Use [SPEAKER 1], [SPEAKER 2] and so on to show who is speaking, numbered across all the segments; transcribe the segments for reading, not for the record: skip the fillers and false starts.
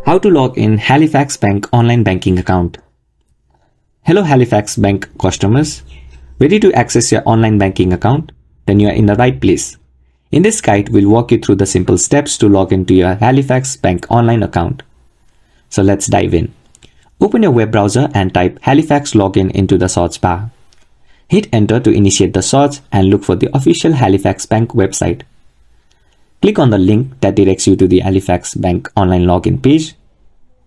[SPEAKER 1] How to log in Halifax Bank online banking account. Hello Halifax Bank customers. Ready to access your online banking account? Then you are in the right place. In this guide, we'll walk you through the simple steps to log into your Halifax Bank online account. So let's dive in. Open your web browser and type Halifax login into the search bar. Hit enter to initiate the search and look for the official Halifax Bank website. Click on the link that directs you to the Halifax Bank online login page.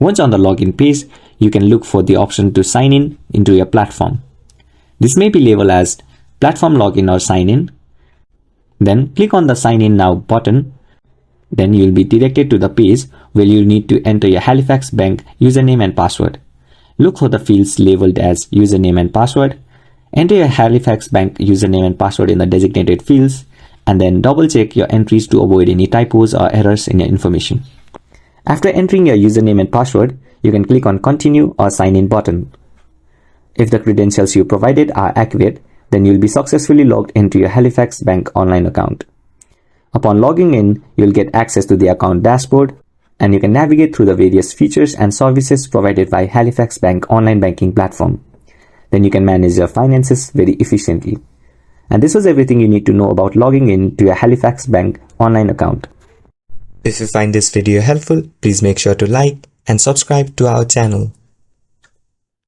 [SPEAKER 1] Once on the login page, you can look for the option to sign in into your platform. This may be labeled as platform login or sign in. Then click on the sign in now button. Then you will be directed to the page where you need to enter your Halifax Bank username and password. Look for the fields labeled as username and password. Enter your Halifax Bank username and password in the designated fields, and then double check your entries to avoid any typos or errors in your information. After entering your username and password, you can click on continue or sign in button. If the credentials you provided are accurate, then you'll be successfully logged into your Halifax Bank online account. Upon logging in, you'll get access to the account dashboard, and you can navigate through the various features and services provided by Halifax Bank online banking platform. Then you can manage your finances very efficiently. And this was everything you need to know about logging in to your Halifax Bank online account.
[SPEAKER 2] If you find this video helpful, please make sure to like and subscribe to our channel.